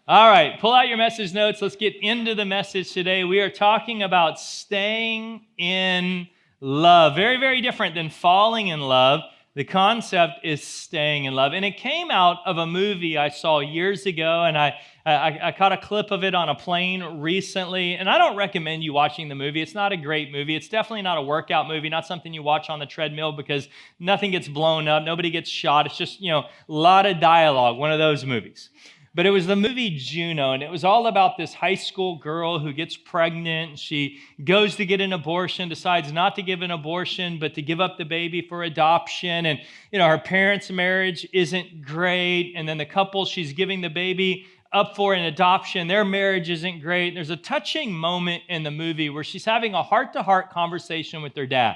All right, pull out your message notes. Let's get into the message today. We are talking about staying in love. Very, very different than falling in love. The concept is staying in love. And it came out of a movie I saw years ago, and I caught a clip of it on a plane recently. And I don't recommend you watching the movie. It's not a great movie. It's definitely not a workout movie, not something you watch on the treadmill because nothing gets blown up, nobody gets shot. It's just, a lot of dialogue, one of those movies. But it was the movie Juno, and it was all about this high school girl who gets pregnant. She goes to get an abortion, decides not to give an abortion, but to give up the baby for adoption. And, her parents' marriage isn't great. And then the couple she's giving the baby up for an adoption, their marriage isn't great. And there's a touching moment in the movie where she's having a heart-to-heart conversation with her dad.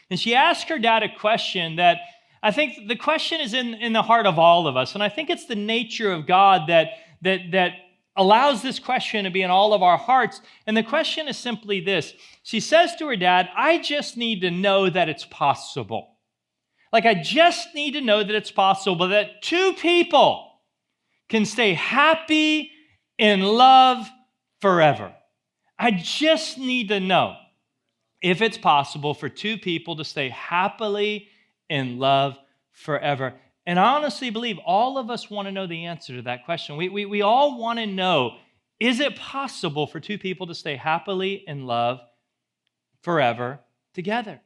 And she asks her dad a question that I think the question is in the heart of all of us, and I think it's the nature of God that allows this question to be in all of our hearts. And the question is simply this. She says to her dad, I just need to know that it's possible. Like, I just need to know that it's possible that two people can stay happy in love forever. I just need to know if it's possible for two people to stay happily in love forever. And I honestly believe all of us want to know the answer to that question. We all want to know, is it possible for two people to stay happily in love forever together?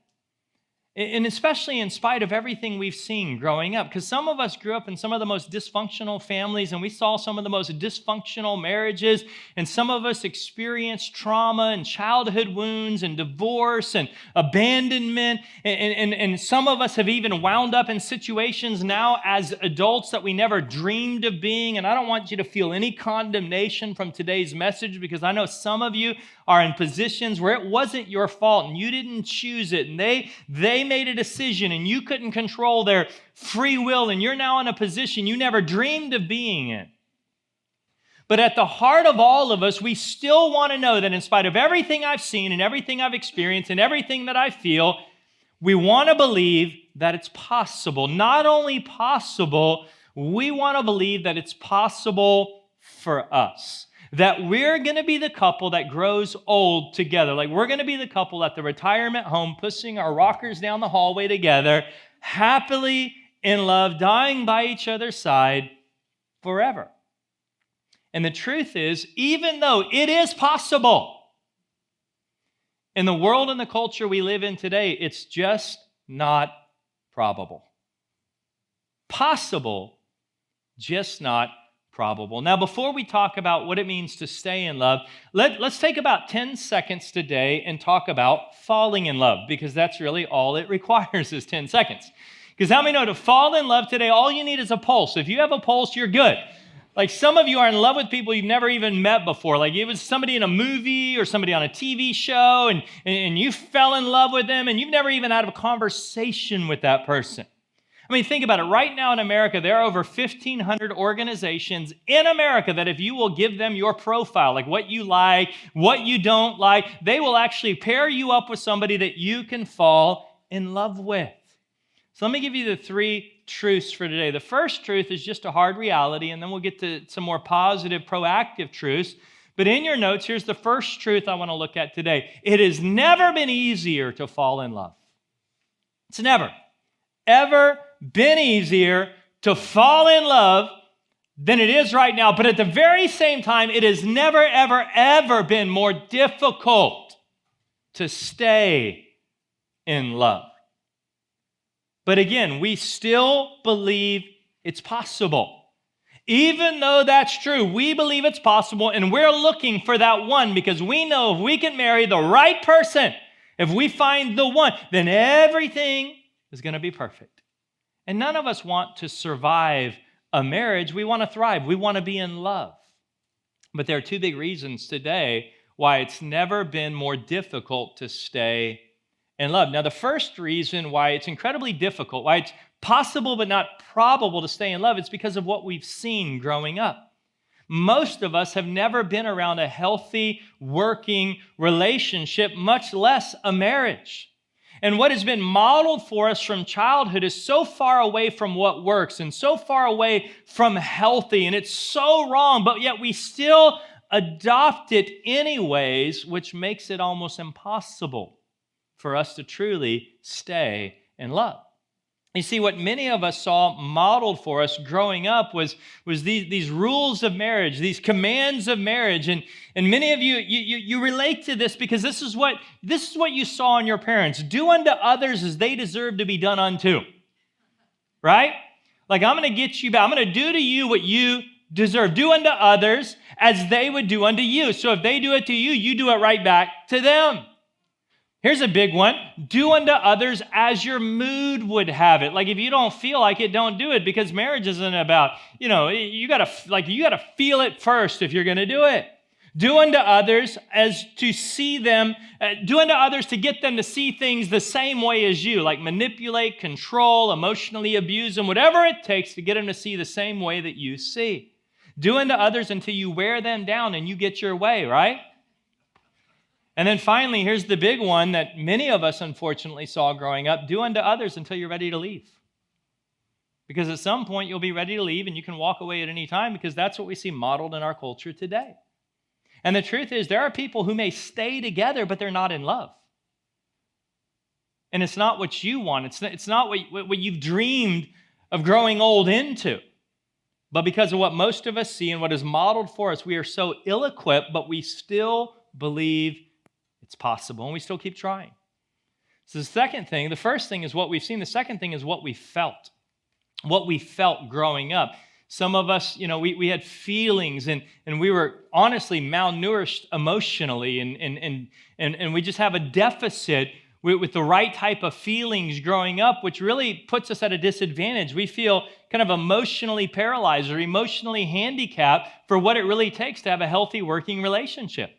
And especially in spite of everything we've seen growing up, because some of us grew up in some of the most dysfunctional families, and we saw some of the most dysfunctional marriages, and some of us experienced trauma and childhood wounds and divorce and abandonment, and some of us have even wound up in situations now as adults that we never dreamed of being. And I don't want you to feel any condemnation from today's message, because I know some of you are in positions where it wasn't your fault and you didn't choose it, and they made a decision and you couldn't control their free will, and you're now in a position you never dreamed of being in. But at the heart of all of us, we still want to know that in spite of everything I've seen and everything I've experienced and everything that I feel, we want to believe that it's possible. Not only possible, we want to believe that it's possible for us. That we're going to be the couple that grows old together. Like, we're going to be the couple at the retirement home, pushing our rockers down the hallway together, happily in love, dying by each other's side forever. And the truth is, even though it is possible, in the world and the culture we live in today, it's just not probable. Possible, just not probable. Now, before we talk about what it means to stay in love, let's take about 10 seconds today and talk about falling in love, because that's really all it requires is 10 seconds. Because how many know to fall in love today, all you need is a pulse. If you have a pulse, you're good. Like, some of you are in love with people you've never even met before. Like, it was somebody in a movie or somebody on a TV show, and you fell in love with them, and you've never even had a conversation with that person. I mean, think about it. Right now in America, there are over 1,500 organizations in America that if you will give them your profile, like what you like, what you don't like, they will actually pair you up with somebody that you can fall in love with. So let me give you the three truths for today. The first truth is just a hard reality, and then we'll get to some more positive, proactive truths. But in your notes, here's the first truth I want to look at today. It has never been easier to fall in love. It's never, ever been easier to fall in love than it is right now. But at the very same time, it has never, ever, ever been more difficult to stay in love. But again, we still believe it's possible. Even though that's true, we believe it's possible, and we're looking for that one, because we know if we can marry the right person, if we find the one, then everything is going to be perfect. And none of us want to survive a marriage. We want to thrive. We want to be in love. But there are two big reasons today why it's never been more difficult to stay in love. Now, the first reason why it's incredibly difficult, why it's possible but not probable to stay in love, is because of what we've seen growing up. Most of us have never been around a healthy, working relationship, much less a marriage. And what has been modeled for us from childhood is so far away from what works and so far away from healthy. And it's so wrong, but yet we still adopt it anyways, which makes it almost impossible for us to truly stay in love. You see, what many of us saw modeled for us growing up was these rules of marriage, these commands of marriage. And many of you relate to this because this is what you saw in your parents. Do unto others as they deserve to be done unto. Right? Like, I'm going to get you back. I'm going to do to you what you deserve. Do unto others as they would do unto you. So if they do it to you, you do it right back to them. Here's a big one. Do unto others as your mood would have it. Like, if you don't feel like it, don't do it, because marriage isn't about, you got to feel it first if you're going to do it. Do unto others as to see them, do unto others to get them to see things the same way as you, like manipulate, control, emotionally abuse them, whatever it takes to get them to see the same way that you see. Do unto others until you wear them down and you get your way, right? And then finally, here's the big one that many of us unfortunately saw growing up. Do unto others until you're ready to leave. Because at some point you'll be ready to leave and you can walk away at any time, because that's what we see modeled in our culture today. And the truth is, there are people who may stay together, but they're not in love. And it's not what you want. It's not what you've dreamed of growing old into. But because of what most of us see and what is modeled for us, we are so ill-equipped, but we still believe it's possible, and we still keep trying. So the first thing is what we've seen. The second thing is what we felt growing up. Some of us, we had feelings, and we were honestly malnourished emotionally, and we just have a deficit with the right type of feelings growing up, which really puts us at a disadvantage. We feel kind of emotionally paralyzed or emotionally handicapped for what it really takes to have a healthy working relationship.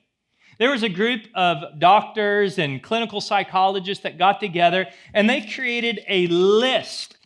There was a group of doctors and clinical psychologists that got together, and they created a list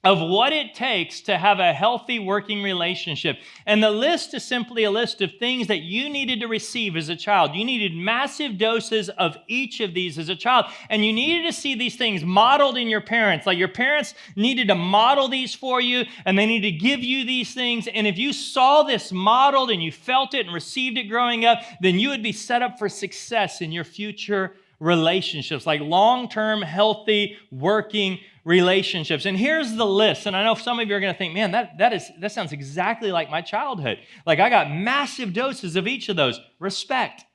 of what it takes to have a healthy working relationship. And the list is simply a list of things that you needed to receive as a child. You needed massive doses of each of these as a child. And you needed to see these things modeled in your parents. Like, your parents needed to model these for you, and they needed to give you these things. And if you saw this modeled and you felt it and received it growing up, then you would be set up for success in your future relationships, like long-term, healthy, working relationships. And here's the list. And I know some of you are going to think, man, that sounds exactly like my childhood. Like, I got massive doses of each of those. Respect,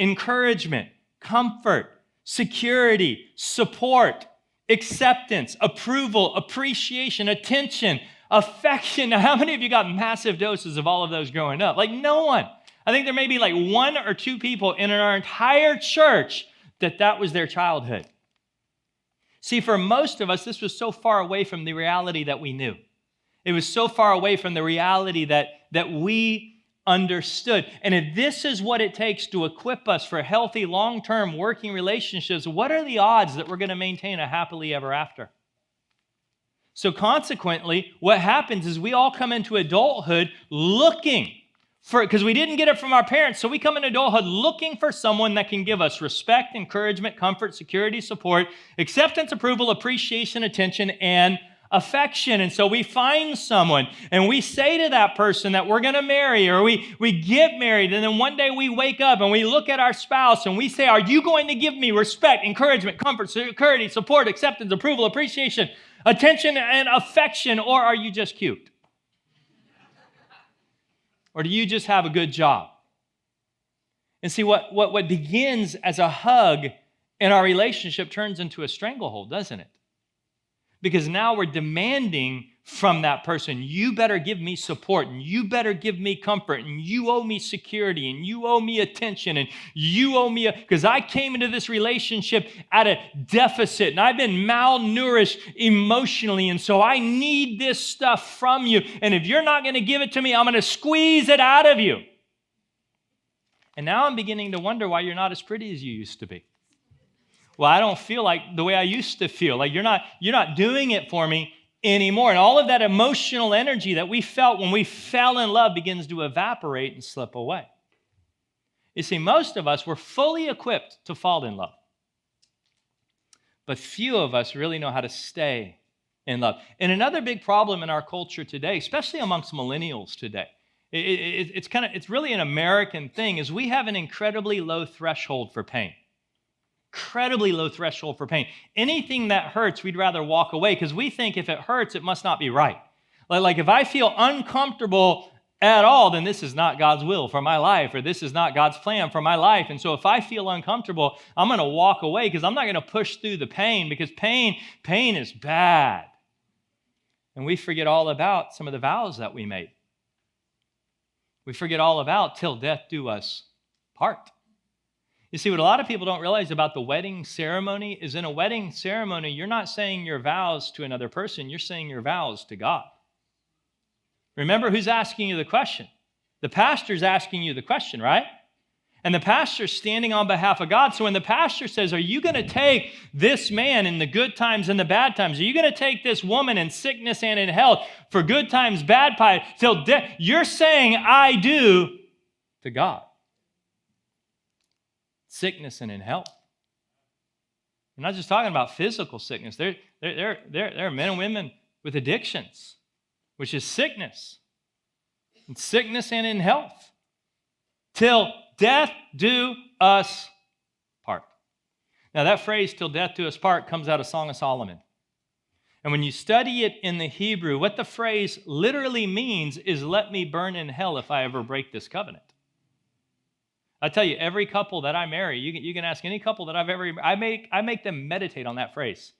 encouragement, comfort, security, support, acceptance, approval, appreciation, attention, affection. Now, how many of you got massive doses of all of those growing up? Like, no one. I think there may be like one or two people in our entire church that was their childhood. See, for most of us, this was so far away from the reality that we knew. It was so far away from the reality that we understood. And if this is what it takes to equip us for healthy, long-term working relationships, what are the odds that we're going to maintain a happily ever after? So consequently, what happens is we all come into adulthood looking because we didn't get it from our parents, so we come in adulthood looking for someone that can give us respect, encouragement, comfort, security, support, acceptance, approval, appreciation, attention, and affection. And so we find someone, and we say to that person that we're going to marry, or we get married, and then one day we wake up and we look at our spouse and we say, are you going to give me respect, encouragement, comfort, security, support, acceptance, approval, appreciation, attention, and affection, or are you just cute? Or do you just have a good job? And see, what begins as a hug in our relationship turns into a stranglehold, doesn't it? Because now we're demanding from that person, you better give me support, and you better give me comfort, and you owe me security, and you owe me attention, and you owe me, because I came into this relationship at a deficit, and I've been malnourished emotionally, and so I need this stuff from you, and if you're not going to give it to me, I'm going to squeeze it out of you. And now I'm beginning to wonder why you're not as pretty as you used to be. Well, I don't feel like the way I used to feel. Like, you're not doing it for me anymore. And all of that emotional energy that we felt when we fell in love begins to evaporate and slip away. You see, most of us were fully equipped to fall in love. but few of us really know how to stay in love. And another big problem in our culture today, especially amongst millennials today, it's really an American thing, is we have an incredibly low threshold for pain. Incredibly low threshold for pain. Anything that hurts, we'd rather walk away because we think if it hurts, it must not be right. Like if I feel uncomfortable at all, then this is not God's will for my life, or this is not God's plan for my life. And so if I feel uncomfortable, I'm going to walk away because I'm not going to push through the pain, because pain is bad. And we forget all about some of the vows that we made. We forget all about till death do us part. You see, what a lot of people don't realize about the wedding ceremony is, in a wedding ceremony, you're not saying your vows to another person, you're saying your vows to God. Remember who's asking you the question. The pastor's asking you the question, right? And the pastor's standing on behalf of God. So when the pastor says, are you going to take this man in the good times and the bad times? Are you going to take this woman in sickness and in health, for good times, bad times, till death? You're saying, I do, to God. Sickness and in health. We're not just talking about physical sickness. There are men and women with addictions, which is sickness. In sickness and in health. Till death do us part. Now that phrase, till death do us part, comes out of Song of Solomon. And when you study it in the Hebrew, what the phrase literally means is, let me burn in hell if I ever break this covenant. I tell you, every couple that I marry, you can ask any couple that I've ever, I make them meditate on that phrase.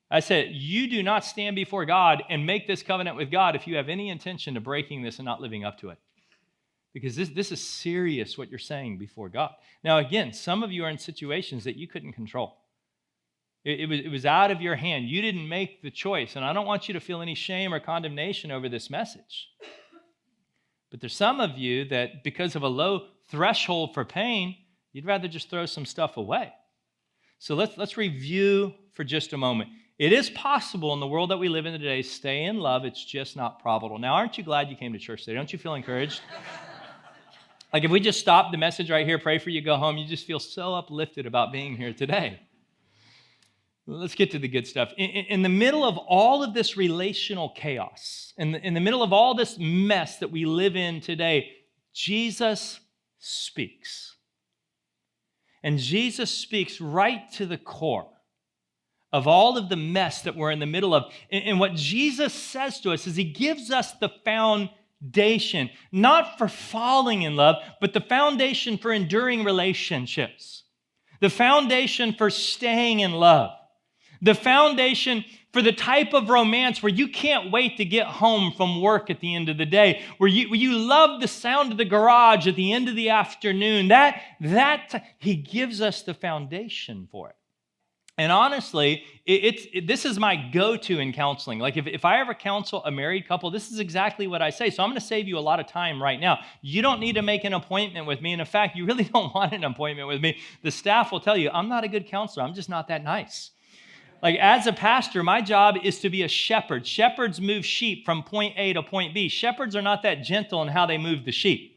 I said, you do not stand before God and make this covenant with God if you have any intention of breaking this and not living up to it. Because this is serious what you're saying before God. Now, again, some of you are in situations that you couldn't control. It was out of your hand. You didn't make the choice. And I don't want you to feel any shame or condemnation over this message. But there's some of you that, because of a low threshold for pain, you'd rather just throw some stuff away. So let's review for just a moment. It is possible in the world that we live in today, stay in love. It's just not probable. Now, aren't you glad you came to church today? Don't you feel encouraged? Like if we just stop the message right here, pray for you, go home, you just feel so uplifted about being here today. Let's get to the good stuff. In the middle of all of this relational chaos, in the middle of all this mess that we live in today, Jesus speaks. And Jesus speaks right to the core of all of the mess that we're in the middle of. And what Jesus says to us is he gives us the foundation, not for falling in love, but the foundation for enduring relationships, the foundation for staying in love, the foundation for the type of romance where you can't wait to get home from work at the end of the day, where you love the sound of the garage at the end of the afternoon. That he gives us the foundation for it. And honestly, this is my go-to in counseling. Like if I ever counsel a married couple, this is exactly what I say. So I'm going to save you a lot of time right now. You don't need to make an appointment with me. And in fact, you really don't want an appointment with me. The staff will tell you, I'm not a good counselor. I'm just not that nice. Like as a pastor, my job is to be a shepherd. Shepherds move sheep from point A to point B. Shepherds are not that gentle in how they move the sheep.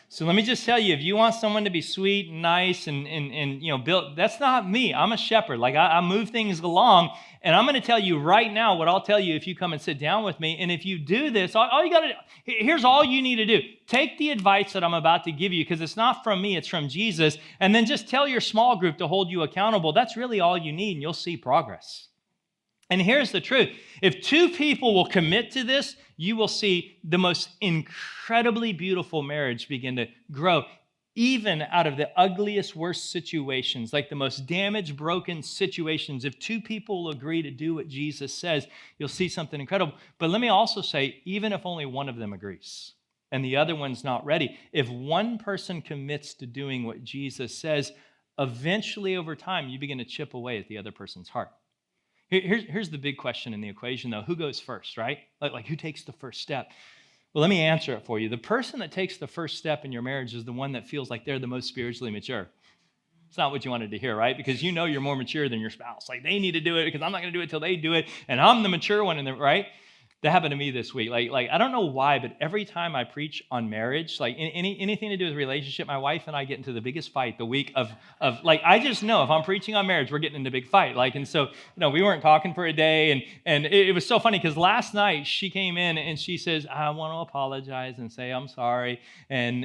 So let me just tell you, if you want someone to be sweet and nice and built, that's not me. I'm a shepherd. Like I move things along, and I'm going to tell you right now what I'll tell you if you come and sit down with me. And if you do this, all you got to do, here's all you need to do. Take the advice that I'm about to give you, because it's not from me, it's from Jesus, and then just tell your small group to hold you accountable. That's really all you need, and you'll see progress. And here's the truth. If two people will commit to this, you will see the most incredibly beautiful marriage begin to grow, even out of the ugliest, worst situations, like the most damaged, broken situations. If two people will agree to do what Jesus says, you'll see something incredible. But let me also say, even if only one of them agrees and the other one's not ready, if one person commits to doing what Jesus says, eventually over time, you begin to chip away at the other person's heart. Here's the big question in the equation, though. Who goes first, right? Like who takes the first step? Well, let me answer it for you. The person that takes the first step in your marriage is the one that feels like they're the most spiritually mature. It's not what you wanted to hear, right? Because you know you're more mature than your spouse. Like they need to do it because I'm not going to do it till they do it, and I'm the mature one, right? That happened to me this week. Like I don't know why, but every time I preach on marriage, like anything to do with relationship, my wife and I get into the biggest fight the week of like, I just know if I'm preaching on marriage, we're getting into a big fight. Like, and so, we weren't talking for a day, and it was so funny because last night she came in and she says, I want to apologize and say I'm sorry, and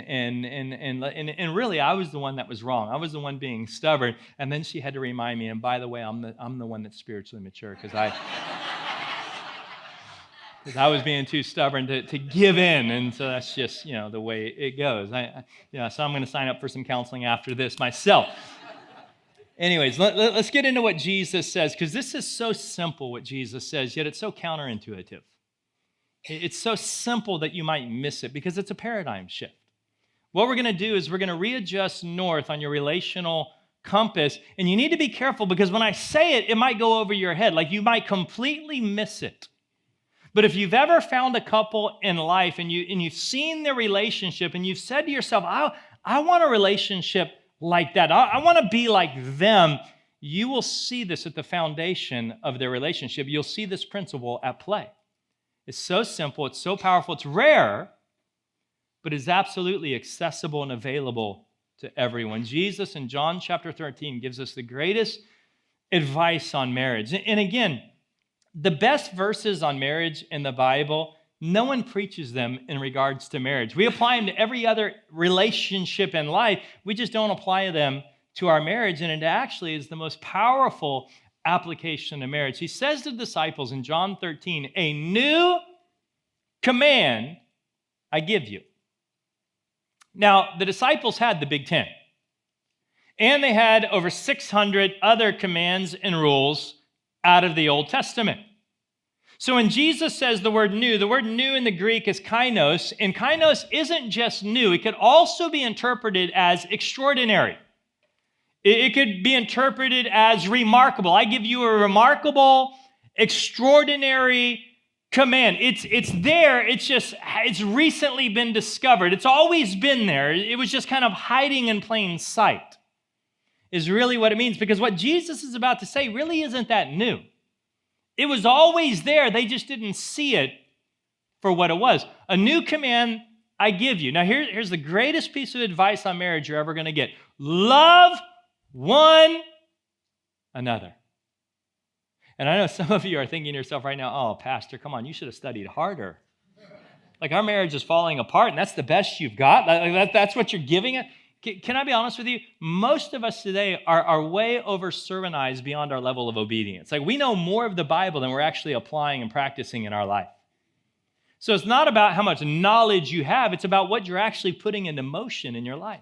really I was the one that was wrong. I was the one being stubborn, and then she had to remind me. And by the way, I'm the one that's spiritually mature because I was being too stubborn to give in, and so that's just, the way it goes. So I'm going to sign up for some counseling after this myself. Anyways, let's get into what Jesus says, because this is so simple what Jesus says, yet it's so counterintuitive. It's so simple that you might miss it because it's a paradigm shift. What we're going to do is we're going to readjust north on your relational compass, and you need to be careful because when I say it, it might go over your head. Like you might completely miss it. But if you've ever found a couple in life and you've seen their relationship and you've said to yourself, I want a relationship like that, I want to be like them, you will see this at the foundation of their relationship. You'll see this principle at play. It's so simple, it's so powerful, it's rare, but it's absolutely accessible and available to everyone. Jesus in John chapter 13 gives us the greatest advice on marriage. And again, the best verses on marriage in the Bible, no one preaches them in regards to marriage. We apply them to every other relationship in life. We just don't apply them to our marriage, and it actually is the most powerful application of marriage. He says to the disciples in John 13, a new command I give you. Now, the disciples had the Big Ten, and they had over 600 other commands and rules out of the Old Testament. So when Jesus says the word new in the Greek is kainos, and kainos isn't just new. It could also be interpreted as extraordinary. It could be interpreted as remarkable. I give you a remarkable, extraordinary command. It's there. It's recently been discovered. It's always been there. It was just kind of hiding in plain sight is really what it means, because what Jesus is about to say really isn't that new. It was always there. They just didn't see it for what it was. A new command I give you. Now, here's the greatest piece of advice on marriage you're ever going to get. Love one another. And I know some of you are thinking to yourself right now, oh, Pastor, come on, you should have studied harder. Like our marriage is falling apart, and that's the best you've got? That's what you're giving it? Can I be honest with you? Most of us today are way over-sermonized beyond our level of obedience. Like we know more of the Bible than we're actually applying and practicing in our life. So it's not about how much knowledge you have. It's about what you're actually putting into motion in your life.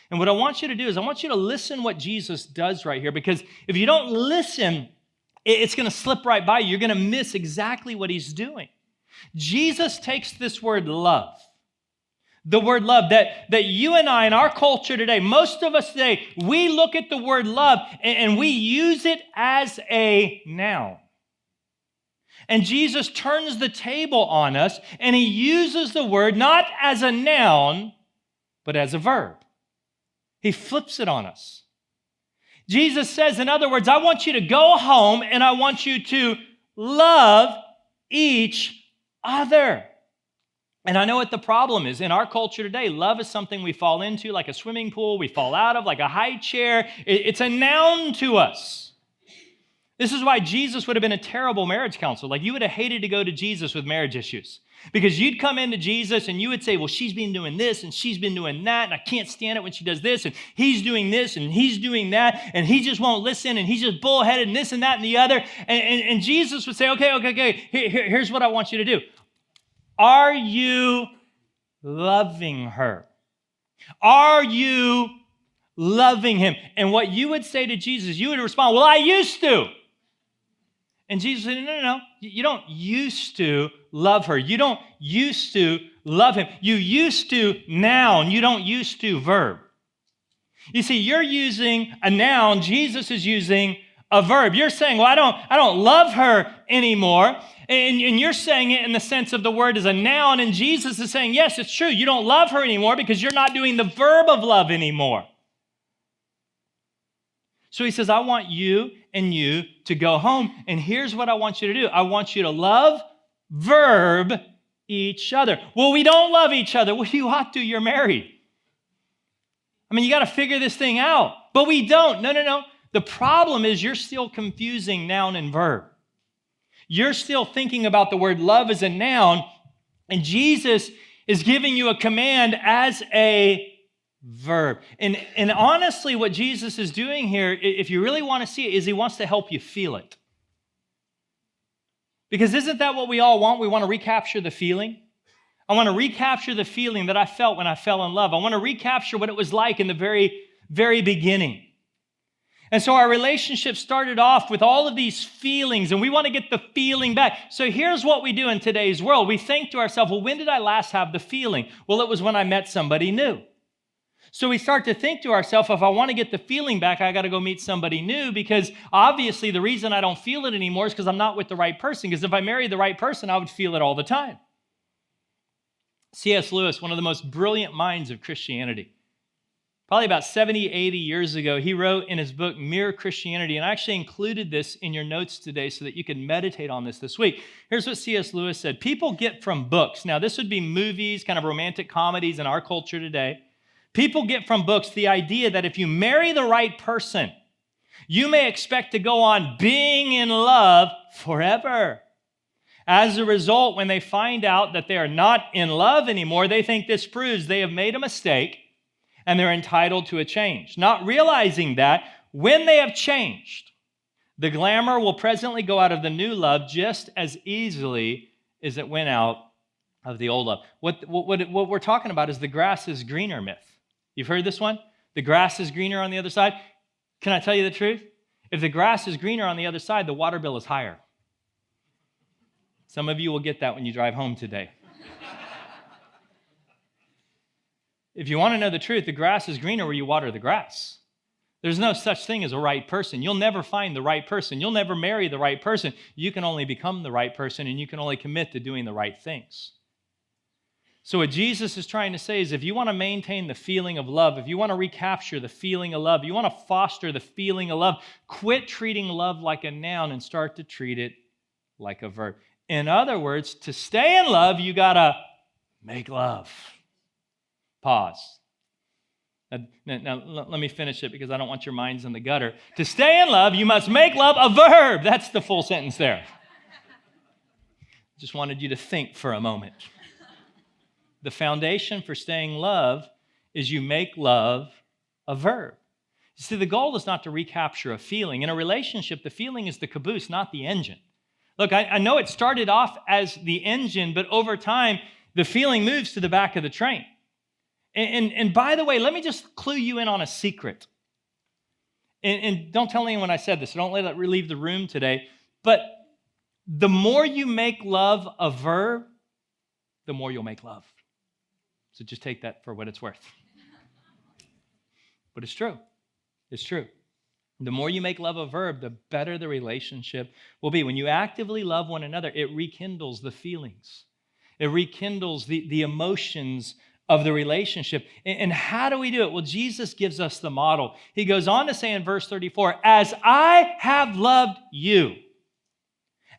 And what I want you to do is I want you to listen what Jesus does right here, because if you don't listen, it's going to slip right by you. You're going to miss exactly what he's doing. Jesus takes this word love. The word love that you and I in our culture today, most of us today, we look at the word love and we use it as a noun. And Jesus turns the table on us and he uses the word not as a noun, but as a verb. He flips it on us. Jesus says, in other words, I want you to go home and I want you to love each other. And I know what the problem is. In our culture today, love is something we fall into like a swimming pool, we fall out of like a high chair. It's a noun to us. This is why Jesus would have been a terrible marriage counselor. Like you would have hated to go to Jesus with marriage issues. Because you'd come into Jesus and you would say, well, she's been doing this and she's been doing that, and I can't stand it when she does this, and he's doing this and he's doing that, and he just won't listen, and he's just bullheaded and this and that and the other. And Jesus would say, okay, here's what I want you to do. Are you loving her? Are you loving him? And what you would say to Jesus, you would respond, well, I used to. And Jesus said, no. You don't used to love her. You don't used to love him. You used to noun. You don't used to verb. You see, you're using a noun. Jesus is using a verb. You're saying, well, I don't love her anymore. And you're saying it in the sense of the word as a noun. And Jesus is saying, yes, it's true. You don't love her anymore because you're not doing the verb of love anymore. So he says, I want you and you to go home. And here's what I want you to do. I want you to love verb each other. Well, we don't love each other. Well, you ought to. You're married. I mean, you got to figure this thing out. But we don't. No. The problem is you're still confusing noun and verb. You're still thinking about the word love as a noun, and Jesus is giving you a command as a verb. And honestly, what Jesus is doing here, if you really want to see it, is he wants to help you feel it. Because isn't that what we all want? We want to recapture the feeling. I want to recapture the feeling that I felt when I fell in love. I want to recapture what it was like in the very, very beginning. And so our relationship started off with all of these feelings, and we want to get the feeling back. So here's what we do in today's world. We think to ourselves, well, when did I last have the feeling? Well, it was when I met somebody new. So we start to think to ourselves, if I want to get the feeling back, I got to go meet somebody new, because obviously the reason I don't feel it anymore is because I'm not with the right person, because if I married the right person, I would feel it all the time. C.S. Lewis, one of the most brilliant minds of Christianity, probably about 70, 80 years ago, he wrote in his book, Mere Christianity, and I actually included this in your notes today so that you can meditate on this week. Here's what C.S. Lewis said. People get from books, now this would be movies, kind of romantic comedies in our culture today. People get from books the idea that if you marry the right person, you may expect to go on being in love forever. As a result, when they find out that they are not in love anymore, they think this proves they have made a mistake and they're entitled to a change. Not realizing that when they have changed, the glamour will presently go out of the new love just as easily as it went out of the old love. What we're talking about is the grass is greener myth. You've heard this one? The grass is greener on the other side. Can I tell you the truth? If the grass is greener on the other side, the water bill is higher. Some of you will get that when you drive home today. If you want to know the truth, the grass is greener where you water the grass. There's no such thing as a right person. You'll never find the right person. You'll never marry the right person. You can only become the right person, and you can only commit to doing the right things. So what Jesus is trying to say is if you want to maintain the feeling of love, if you want to recapture the feeling of love, you want to foster the feeling of love, quit treating love like a noun and start to treat it like a verb. In other words, to stay in love, you got to make love. Pause. Now, let me finish it because I don't want your minds in the gutter. To stay in love, you must make love a verb. That's the full sentence there. Just wanted you to think for a moment. The foundation for staying in love is you make love a verb. You see, the goal is not to recapture a feeling. In a relationship, the feeling is the caboose, not the engine. Look, I know it started off as the engine, but over time, the feeling moves to the back of the train. And by the way, let me just clue you in on a secret. And don't tell anyone I said this. So don't let it leave the room today. But the more you make love a verb, the more you'll make love. So just take that for what it's worth. But it's true. It's true. The more you make love a verb, the better the relationship will be. When you actively love one another, it rekindles the feelings. It rekindles the emotions of the relationship. And how do we do it? Well, Jesus gives us the model. He goes on to say in verse 34, as I have loved you,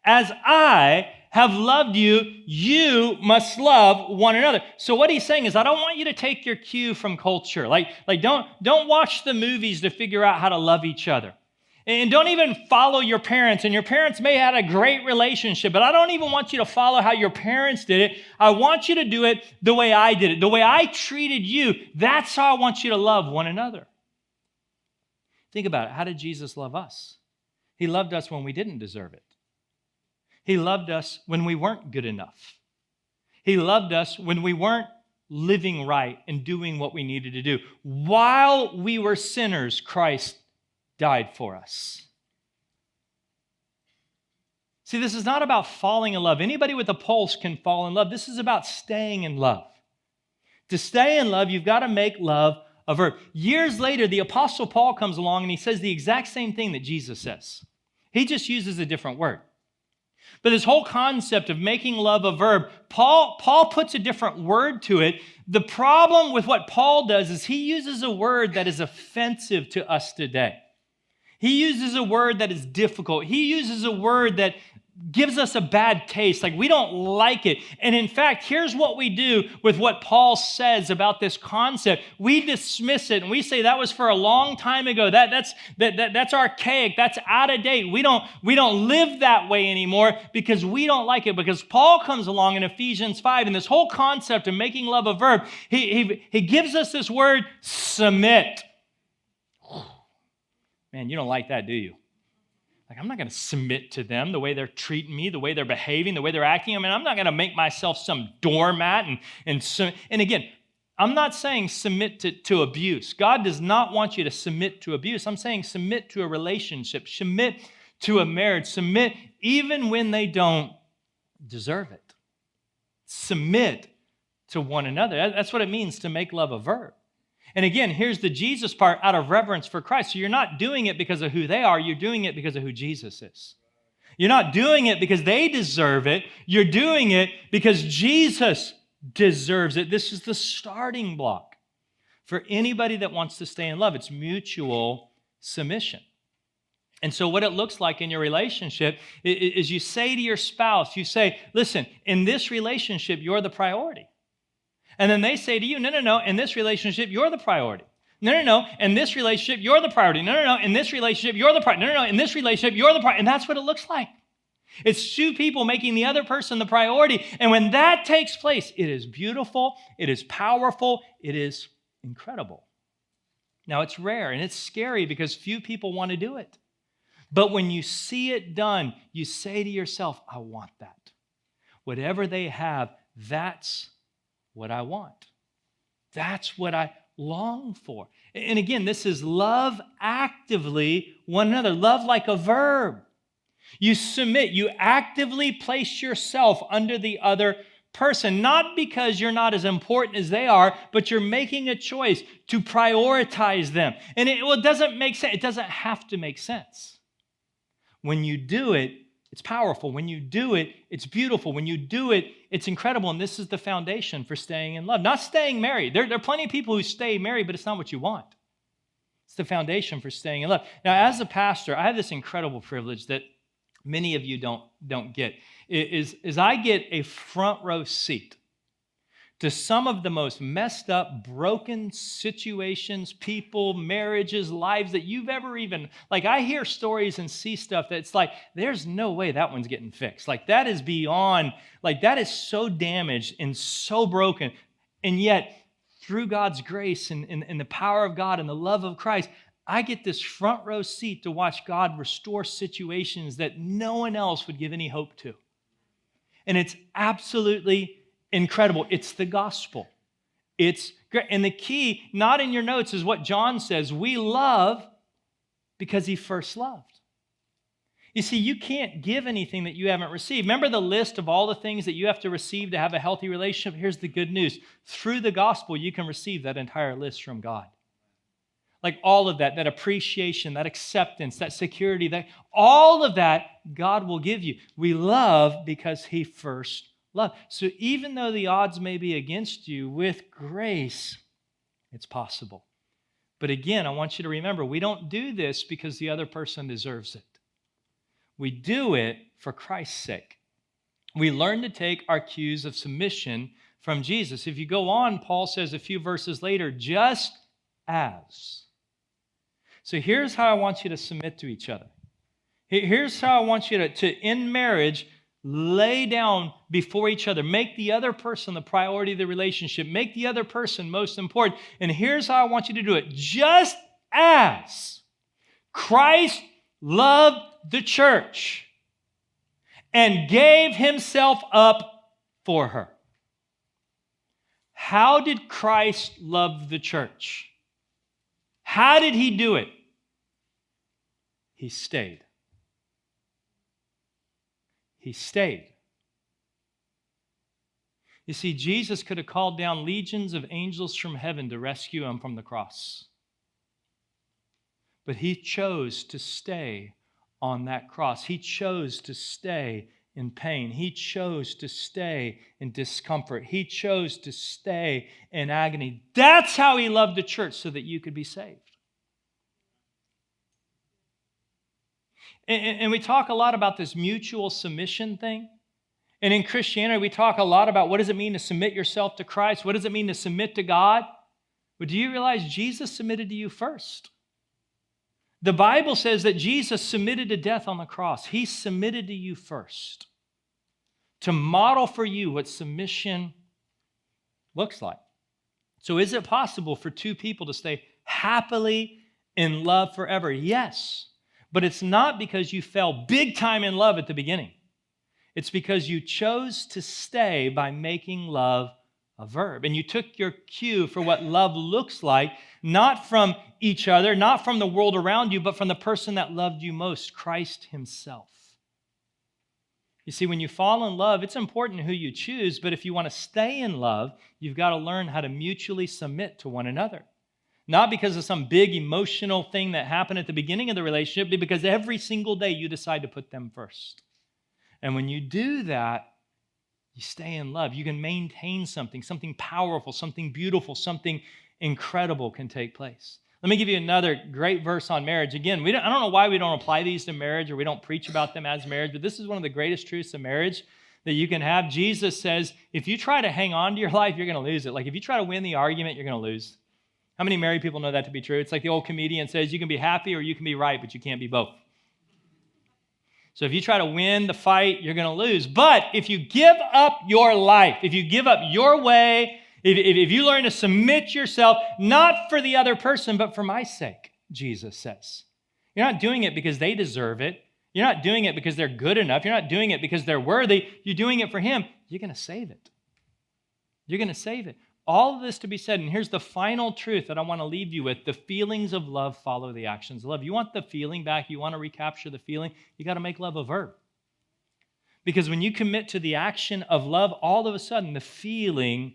as I have loved you, you must love one another. So what he's saying is, I don't want you to take your cue from culture. Like don't watch the movies to figure out how to love each other. And don't even follow your parents. And your parents may have had a great relationship, but I don't even want you to follow how your parents did it. I want you to do it the way I did it, the way I treated you. That's how I want you to love one another. Think about it. How did Jesus love us? He loved us when we didn't deserve it. He loved us when we weren't good enough. He loved us when we weren't living right and doing what we needed to do. While we were sinners, Christ died for us. See, this is not about falling in love. Anybody with a pulse can fall in love. This is about staying in love. To stay in love, you've got to make love a verb. Years later, the Apostle Paul comes along and he says the exact same thing that Jesus says. He just uses a different word. But this whole concept of making love a verb, Paul puts a different word to it. The problem with what Paul does is he uses a word that is offensive to us today. He uses a word that is difficult. He uses a word that gives us a bad taste. Like we don't like it. And in fact, here's what we do with what Paul says about this concept. We dismiss it and we say that was for a long time ago. That's archaic. That's out of date. We don't live that way anymore because we don't like it. Because Paul comes along in Ephesians 5 and this whole concept of making love a verb, he gives us this word, submit. Man, you don't like that, do you? Like, I'm not going to submit to them the way they're treating me, the way they're behaving, the way they're acting. I mean, I'm not going to make myself some doormat. And again, I'm not saying submit to abuse. God does not want you to submit to abuse. I'm saying submit to a relationship, submit to a marriage, submit even when they don't deserve it. Submit to one another. That's what it means to make love a verb. And again, here's the Jesus part, out of reverence for Christ. So you're not doing it because of who they are. You're doing it because of who Jesus is. You're not doing it because they deserve it. You're doing it because Jesus deserves it. This is the starting block for anybody that wants to stay in love. It's mutual submission. And so what it looks like in your relationship is you say to your spouse, you say, listen, in this relationship, you're the priority. And then they say to you, no, in this relationship, you're the priority. No, in this relationship, you're the priority. No, in this relationship, you're the priority. No, in this relationship, you're the priority. And that's what it looks like. It's two people making the other person the priority. And when that takes place, it is beautiful, it is powerful, it is incredible. Now, it's rare and it's scary because few people want to do it. But when you see it done, you say to yourself, I want that. Whatever they have, that's what I want. That's what I long for. And again, this is love actively one another. Love like a verb. You submit. You actively place yourself under the other person, not because you're not as important as they are, but you're making a choice to prioritize them. And it doesn't make sense. It doesn't have to make sense. When you do it, it's powerful. When you do it, it's beautiful. When you do it, it's incredible. And this is the foundation for staying in love. Not staying married. There are plenty of people who stay married, but it's not what you want. It's the foundation for staying in love. Now, as a pastor, I have this incredible privilege that many of you don't get, is I get a front row seat to some of the most messed up, broken situations, people, marriages, lives that you've ever even, like I hear stories and see stuff that's like, there's no way that one's getting fixed. Like that is beyond, like that is so damaged and so broken. And yet, through God's grace and the power of God and the love of Christ, I get this front row seat to watch God restore situations that no one else would give any hope to. And it's absolutely incredible. It's the gospel. It's great. And the key, not in your notes, is what John says. We love because he first loved. You see, you can't give anything that you haven't received. Remember the list of all the things that you have to receive to have a healthy relationship? Here's the good news. Through the gospel, you can receive that entire list from God. Like all of that appreciation, that acceptance, that security, that all of that God will give you. We love because he first loved. So even though the odds may be against you, with grace, it's possible. But again, I want you to remember, we don't do this because the other person deserves it. We do it for Christ's sake. We learn to take our cues of submission from Jesus. If you go on, Paul says a few verses later, just as. So here's how I want you to submit to each other. Here's how I want you to in marriage, lay down before each other. Make the other person the priority of the relationship. Make the other person most important. And here's how I want you to do it. Just as Christ loved the church and gave himself up for her. How did Christ love the church? How did he do it? He stayed. He stayed. You see, Jesus could have called down legions of angels from heaven to rescue him from the cross. But he chose to stay on that cross. He chose to stay in pain. He chose to stay in discomfort. He chose to stay in agony. That's how he loved the church, so that you could be saved. And we talk a lot about this mutual submission thing. And in Christianity, we talk a lot about what does it mean to submit yourself to Christ? What does it mean to submit to God? But do you realize Jesus submitted to you first? The Bible says that Jesus submitted to death on the cross. He submitted to you first to model for you what submission looks like. So is it possible for two people to stay happily in love forever? Yes. But it's not because you fell big time in love at the beginning. It's because you chose to stay by making love a verb. And you took your cue for what love looks like, not from each other, not from the world around you, but from the person that loved you most, Christ himself. You see, when you fall in love, it's important who you choose, but if you want to stay in love, you've got to learn how to mutually submit to one another. Not because of some big emotional thing that happened at the beginning of the relationship, but because every single day you decide to put them first. And when you do that, you stay in love. You can maintain something powerful, something beautiful, something incredible can take place. Let me give you another great verse on marriage. Again, I don't know why we don't apply these to marriage or we don't preach about them as marriage, but this is one of the greatest truths of marriage that you can have. Jesus says, if you try to hang on to your life, you're going to lose it. Like if you try to win the argument, you're going to lose. How many married people know that to be true? It's like the old comedian says, you can be happy or you can be right, but you can't be both. So if you try to win the fight, you're going to lose. But if you give up your life, if you give up your way, if you learn to submit yourself, not for the other person, but for my sake, Jesus says. You're not doing it because they deserve it. You're not doing it because they're good enough. You're not doing it because they're worthy. You're doing it for him. You're going to save it. You're going to save it. All of this to be said, and here's the final truth that I want to leave you with. The feelings of love follow the actions of love. You want the feeling back, you want to recapture the feeling, you got to make love a verb. Because when you commit to the action of love, all of a sudden the feeling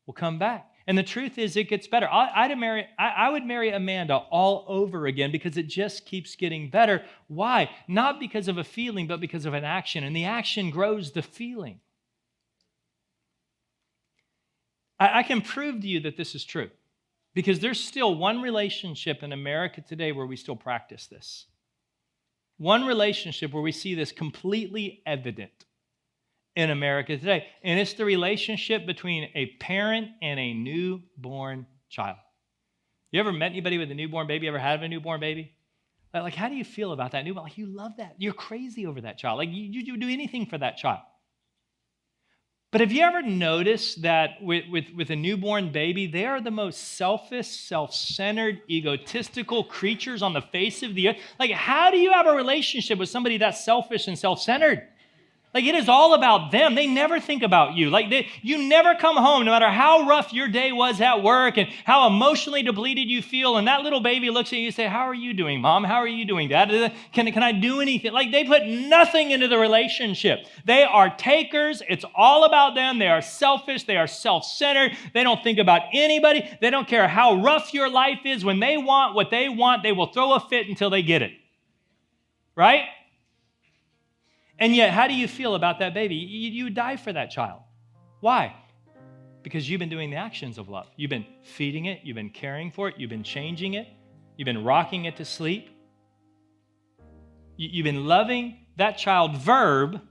will come back. And the truth is it gets better. I would marry Amanda all over again because it just keeps getting better. Why? Not because of a feeling, but because of an action. And the action grows the feeling. I can prove to you that this is true because there's still one relationship in America today where we still practice this. One relationship where we see this completely evident in America today, and it's the relationship between a parent and a newborn child. You ever met anybody with a newborn baby? Ever had a newborn baby? Like, how do you feel about that newborn? Like, you love that. You're crazy over that child. Like, you do anything for that child. But have you ever noticed that with a newborn baby, they are the most selfish, self-centered, egotistical creatures on the face of the earth? Like, how do you have a relationship with somebody that's selfish and self-centered? Like, it is all about them. They never think about you. Like, you never come home, no matter how rough your day was at work and how emotionally depleted you feel, and that little baby looks at you and say, how are you doing, Mom? How are you doing, Dad? Can I do anything? Like, they put nothing into the relationship. They are takers. It's all about them. They are selfish. They are self-centered. They don't think about anybody. They don't care how rough your life is. When they want what they want, they will throw a fit until they get it. Right? And yet, how do you feel about that baby? You die for that child. Why? Because you've been doing the actions of love. You've been feeding it. You've been caring for it. You've been changing it. You've been rocking it to sleep. You've been loving that child, verb.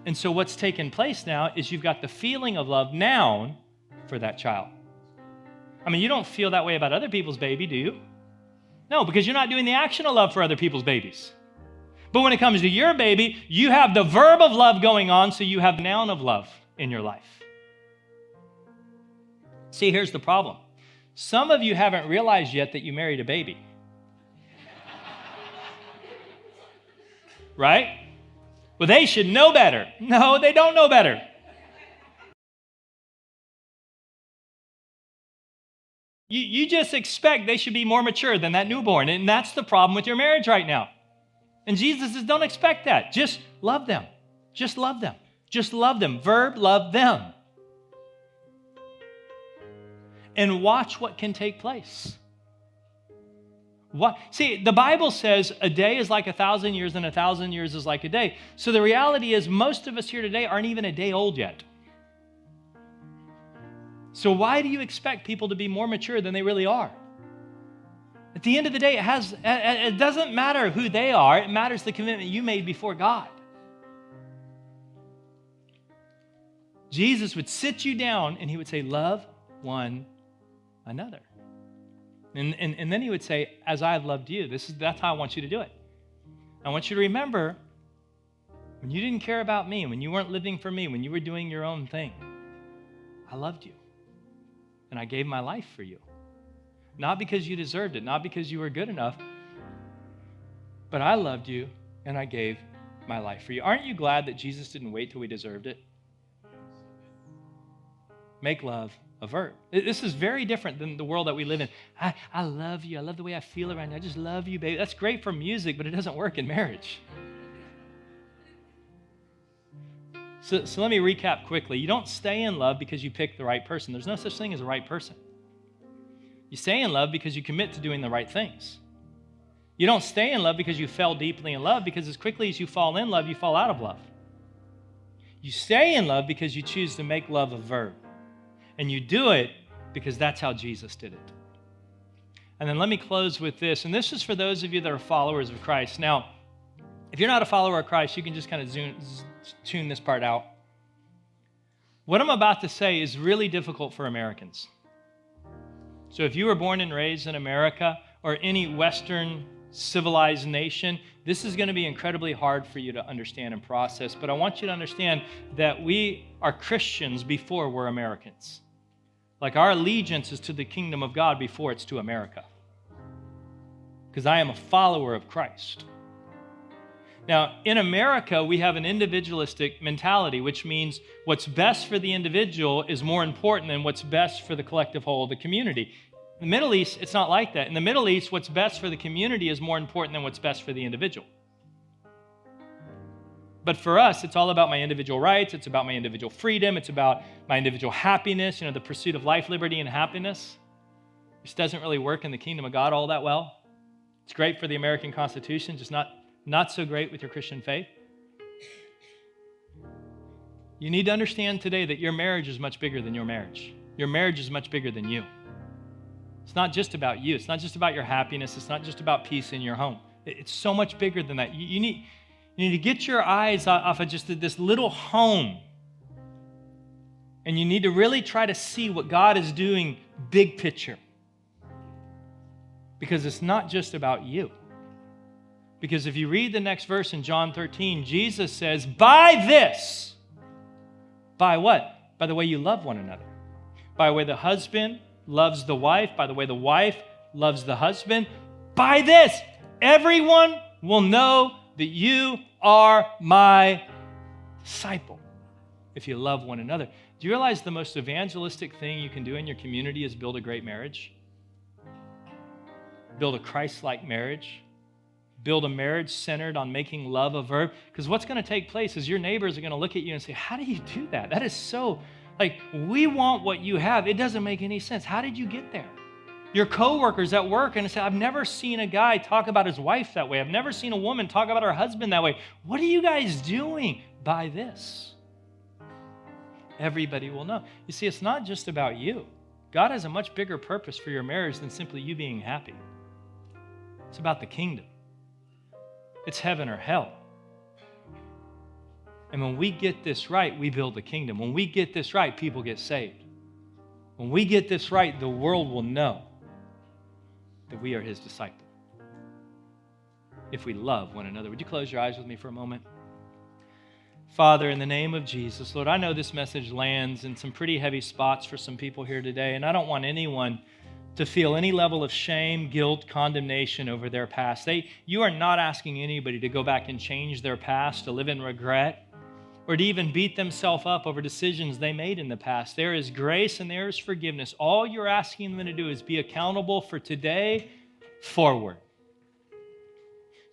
And so what's taken place now is you've got the feeling of love, noun, for that child. I mean, you don't feel that way about other people's baby, do you? No, because you're not doing the action of love for other people's babies. But when it comes to your baby, you have the verb of love going on, so you have the noun of love in your life. See, here's the problem. Some of you haven't realized yet that you married a baby. Right? Well, they should know better. No, they don't know better. You just expect they should be more mature than that newborn, and that's the problem with your marriage right now. And Jesus says, don't expect that. Just love them. Just love them. Just love them. Verb, love them. And watch what can take place. See, the Bible says a day is like 1,000 years and 1,000 years is like a day. So the reality is most of us here today aren't even a day old yet. So why do you expect people to be more mature than they really are? At the end of the day, it doesn't matter who they are. It matters the commitment you made before God. Jesus would sit you down and he would say, love one another. And then he would say, as I have loved you, that's how I want you to do it. I want you to remember when you didn't care about me, when you weren't living for me, when you were doing your own thing, I loved you. And I gave my life for you. Not because you deserved it, not because you were good enough, but I loved you and I gave my life for you. Aren't you glad that Jesus didn't wait till we deserved it? Make love a verb. This is very different than the world that we live in. I love you. I love the way I feel around you. I just love you, baby. That's great for music, but it doesn't work in marriage. So let me recap quickly. You don't stay in love because you pick the right person. There's no such thing as a right person. You stay in love because you commit to doing the right things. You don't stay in love because you fell deeply in love, because as quickly as you fall in love, you fall out of love. You stay in love because you choose to make love a verb. And you do it because that's how Jesus did it. And then let me close with this. And this is for those of you that are followers of Christ. Now, if you're not a follower of Christ, you can just kind of tune this part out. What I'm about to say is really difficult for Americans. So if you were born and raised in America or any Western civilized nation, this is going to be incredibly hard for you to understand and process. But I want you to understand that we are Christians before we're Americans. Like our allegiance is to the kingdom of God before it's to America. Because I am a follower of Christ. Now, in America, we have an individualistic mentality, which means what's best for the individual is more important than what's best for the collective whole of the community. In the Middle East, it's not like that. In the Middle East, what's best for the community is more important than what's best for the individual. But for us, it's all about my individual rights. It's about my individual freedom. It's about my individual happiness, the pursuit of life, liberty, and happiness. This doesn't really work in the kingdom of God all that well. It's great for the American Constitution, just not so great with your Christian faith. You need to understand today that your marriage is much bigger than your marriage. Your marriage is much bigger than you. It's not just about you. It's not just about your happiness. It's not just about peace in your home. It's so much bigger than that. You need to get your eyes off of just this little home. And you need to really try to see what God is doing big picture. Because it's not just about you. Because if you read the next verse in John 13, Jesus says, by this. By what? By the way you love one another. By the way the husband loves the wife. By the way the wife loves the husband. By this, everyone will know that you are my disciple if you love one another. Do you realize the most evangelistic thing you can do in your community is build a great marriage? Build a Christ-like marriage. Build a marriage centered on making love a verb. Because what's going to take place is your neighbors are going to look at you and say, how do you do that? That is so, we want what you have. It doesn't make any sense. How did you get there? Your coworkers at work and say, I've never seen a guy talk about his wife that way. I've never seen a woman talk about her husband that way. What are you guys doing? By this. Everybody will know. You see, it's not just about you. God has a much bigger purpose for your marriage than simply you being happy. It's about the kingdom. It's heaven or hell. And when we get this right, we build the kingdom. When we get this right, people get saved. When we get this right, the world will know that we are his disciple. If we love one another. Would you close your eyes with me for a moment? Father, in the name of Jesus, Lord, I know this message lands in some pretty heavy spots for some people here today, and I don't want anyone to feel any level of shame, guilt, condemnation over their past. You are not asking anybody to go back and change their past, to live in regret, or to even beat themselves up over decisions they made in the past. There is grace and there is forgiveness. All you're asking them to do is be accountable for today forward.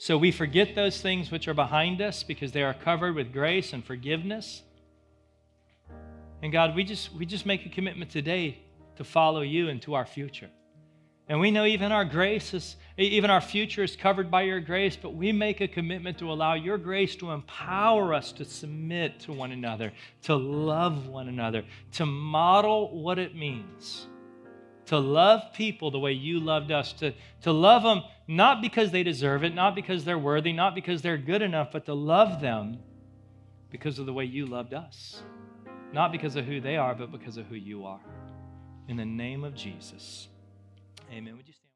So we forget those things which are behind us because they are covered with grace and forgiveness. And God, we just make a commitment today to follow you into our future. And we know even our future is covered by your grace, but we make a commitment to allow your grace to empower us to submit to one another, to love one another, to model what it means to love people the way you loved us, to love them not because they deserve it, not because they're worthy, not because they're good enough, but to love them because of the way you loved us. Not because of who they are, but because of who you are. In the name of Jesus, amen. Would you stand?